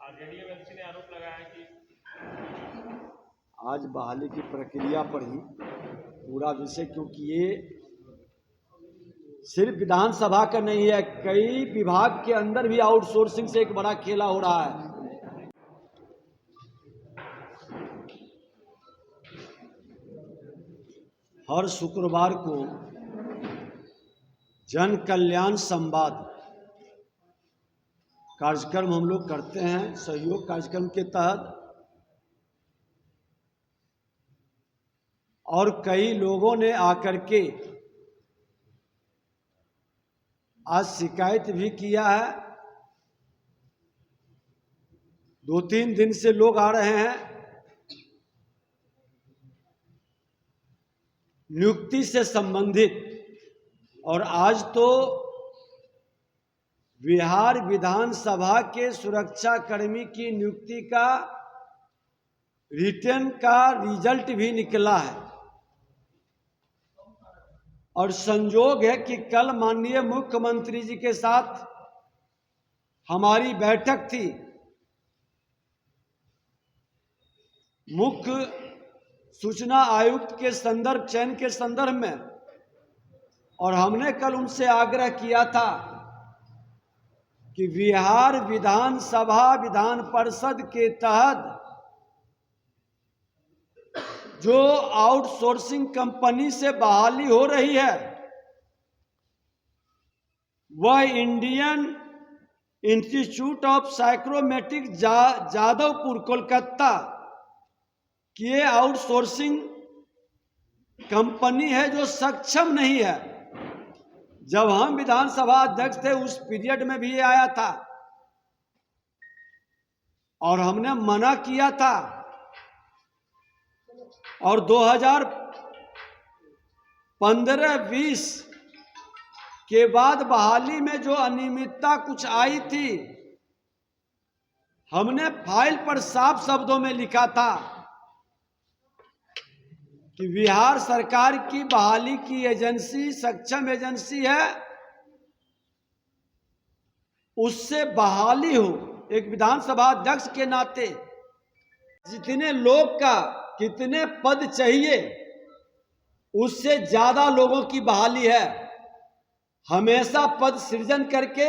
RJD ने आरोप लगाया कि आज बहाली की प्रक्रिया पर ही पूरा विषय, क्योंकि ये सिर्फ विधानसभा का नहीं है, कई विभाग के अंदर भी आउटसोर्सिंग से एक बड़ा खेला हो रहा है। हर शुक्रवार को जन कल्याण संवाद कार्यक्रम हम लोग करते हैं सहयोग कार्यक्रम के तहत, और कई लोगों ने आकर के आज शिकायत भी किया है। 2-3 दिन से लोग आ रहे हैं नियुक्ति से संबंधित, और आज तो बिहार विधानसभा के सुरक्षा कर्मी की नियुक्ति का रिटर्न का रिजल्ट भी निकला है। और संयोग है कि कल माननीय मुख्यमंत्री जी के साथ हमारी बैठक थी मुख्य सूचना आयुक्त के संदर्भ चयन के संदर्भ में, और हमने कल उनसे आग्रह किया था कि बिहार विधानसभा विधान परिषद के तहत जो आउटसोर्सिंग कंपनी से बहाली हो रही है वह Indian Institute of Psychometric Jadavpur Kolkata की ये आउटसोर्सिंग कंपनी है जो सक्षम नहीं है। जब हम विधानसभा अध्यक्ष थे उस पीरियड में भी ये आया था और हमने मना किया था, और 2015-20 के बाद बहाली में जो अनियमितता कुछ आई थी, हमने फाइल पर साफ शब्दों में लिखा था कि बिहार सरकार की बहाली की एजेंसी सक्षम एजेंसी है, उससे बहाली हो। एक विधानसभा अध्यक्ष के नाते जितने लोग का कितने पद चाहिए उससे ज्यादा लोगों की बहाली है। हमेशा पद सृजन करके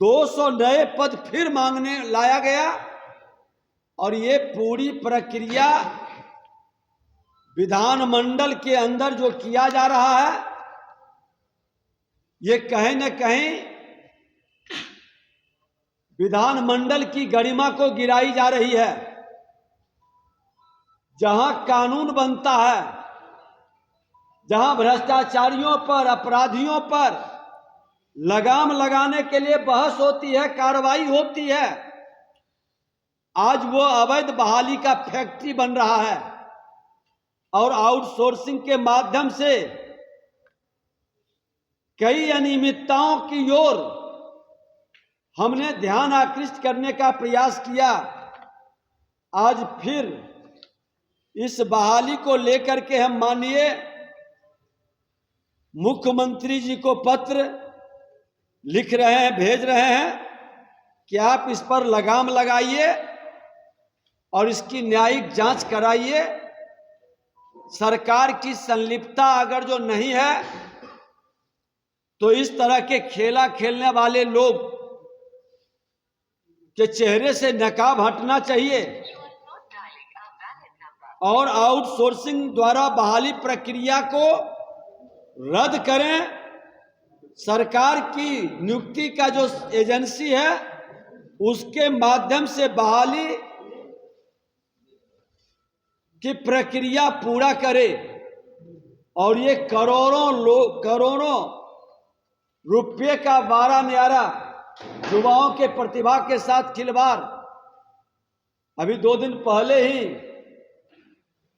200 नए पद फिर मांगने लाया गया, और ये पूरी प्रक्रिया विधानमंडल के अंदर जो किया जा रहा है ये कहीं न कहीं विधानमंडल की गरिमा को गिराई जा रही है। जहां कानून बनता है, जहां भ्रष्टाचारियों पर अपराधियों पर लगाम लगाने के लिए बहस होती है, कार्रवाई होती है, आज वो अवैध बहाली का फैक्ट्री बन रहा है। और आउटसोर्सिंग के माध्यम से कई अनियमितताओं की ओर हमने ध्यान आकृष्ट करने का प्रयास किया। आज फिर इस बहाली को लेकर के हम माननीय मुख्यमंत्री जी को पत्र लिख रहे हैं, भेज रहे हैं कि आप इस पर लगाम लगाइए और इसकी न्यायिक जांच कराइए। सरकार की संलिप्तता अगर जो नहीं है तो इस तरह के खेला खेलने वाले लोग के चेहरे से नकाब हटना चाहिए, और आउटसोर्सिंग द्वारा बहाली प्रक्रिया को रद्द करें। सरकार की नियुक्ति का जो एजेंसी है उसके माध्यम से बहाली की प्रक्रिया पूरा करे, और ये करोड़ों रुपये का बारा न्यारा युवाओं के प्रतिभा के साथ खिलवाड़। अभी 2 दिन पहले ही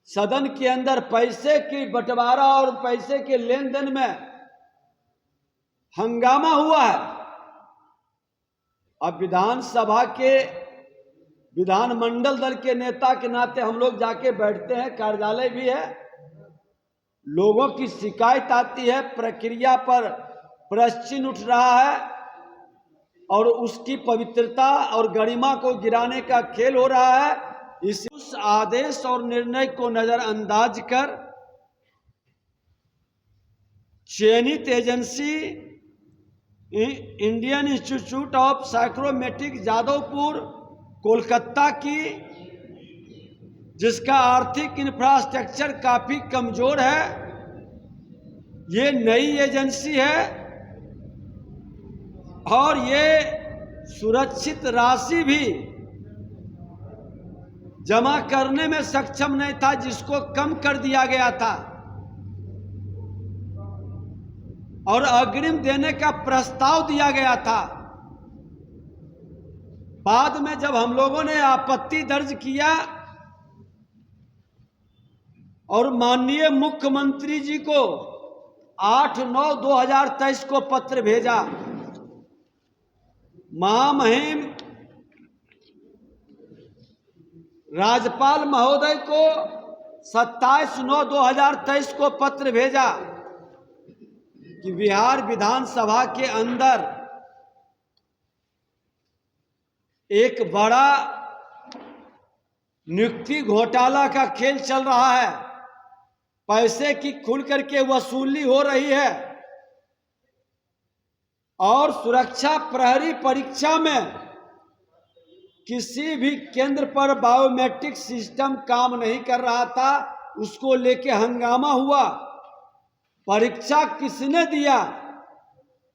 सदन के अंदर पैसे की बंटवारा और पैसे के लेन देन में हंगामा हुआ है। अब विधानसभा के विधानमंडल दल के नेता के नाते हम लोग जाके बैठते हैं, कार्यालय भी है, लोगों की शिकायत आती है, प्रक्रिया पर प्रश्न उठ रहा है, और उसकी पवित्रता और गरिमा को गिराने का खेल हो रहा है। उस आदेश और निर्णय को नजरअंदाज कर चयनित agency Indian Institute of psychrometric Jadavpur Kolkata की, जिसका आर्थिक इंफ्रास्ट्रक्चर काफी कमजोर है, ये नई एजेंसी है और ये सुरक्षित राशि भी जमा करने में सक्षम नहीं था, जिसको कम कर दिया गया था और अग्रिम देने का प्रस्ताव दिया गया था। बाद में जब हम लोगों ने आपत्ति दर्ज किया और माननीय मुख्यमंत्री जी को 8/9/2023 को पत्र भेजा, महामहिम राज्यपाल महोदय को 27/9/2023 को पत्र भेजा कि बिहार विधानसभा के अंदर एक बड़ा नियुक्ति घोटाला का खेल चल रहा है, पैसे की खुल करके वसूली हो रही है और सुरक्षा प्रहरी परीक्षा में किसी भी केंद्र पर बायोमेट्रिक सिस्टम काम नहीं कर रहा था, उसको लेके हंगामा हुआ। परीक्षा किसने दिया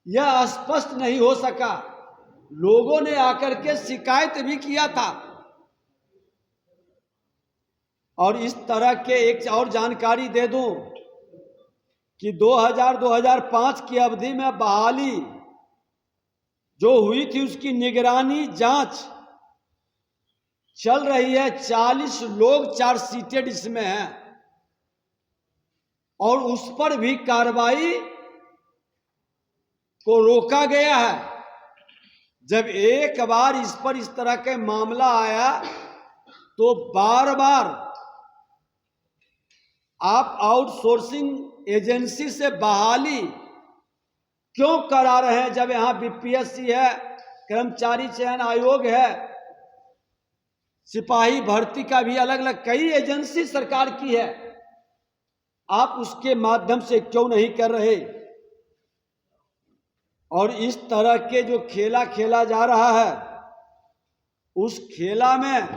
यह स्पष्ट नहीं हो सका, लोगों ने आकर के शिकायत भी किया था। और इस तरह के एक और जानकारी दे दूं कि 2000-2005 की अवधि में बहाली जो हुई थी उसकी निगरानी जांच चल रही है। 40 लोग चार्जशीटेड इसमें हैं और उस पर भी कार्रवाई को रोका गया है। जब एक बार इस पर इस तरह के मामला आया तो बार बार आप आउटसोर्सिंग एजेंसी से बहाली क्यों करा रहे हैं, जब यहां बीपीएससी है, कर्मचारी चयन आयोग है, सिपाही भर्ती का भी अलग अलग कई एजेंसी सरकार की है, आप उसके माध्यम से क्यों नहीं कर रहे। और इस तरह के जो खेला खेला जा रहा है उस खेला में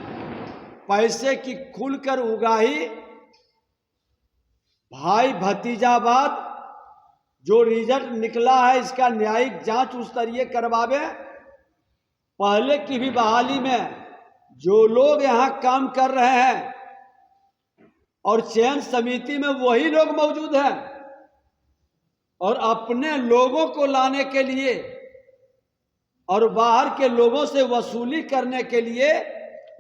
पैसे की खुलकर उगाही, भाई भतीजावाद जो रिजल्ट निकला है इसका न्यायिक जांच उस तरीके करवावे। पहले की भी बहाली में जो लोग यहां काम कर रहे हैं और चयन समिति में वही लोग मौजूद हैं और अपने लोगों को लाने के लिए और बाहर के लोगों से वसूली करने के लिए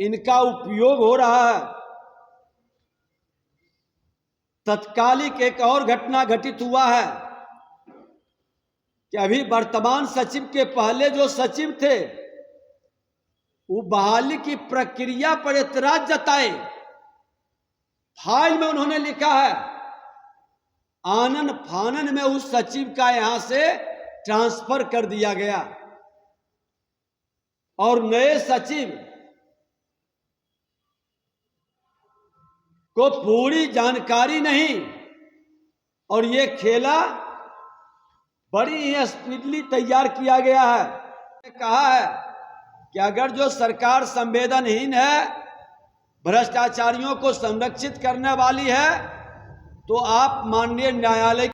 इनका उपयोग हो रहा है। तत्कालिक एक और घटना घटित हुआ है कि अभी वर्तमान सचिव के पहले जो सचिव थे वो बहाली की प्रक्रिया पर एतराज जताए। फाइल में उन्होंने लिखा है आनन फानन में उस सचिव का यहां से ट्रांसफर कर दिया गया और नए सचिव को पूरी जानकारी नहीं और ये खेला बड़ी ही स्पीडली तैयार किया गया है। कहा है कि अगर जो सरकार संवेदनहीन है, भ्रष्टाचारियों को संरक्षित करने वाली है, तो आप माननीय न्यायालय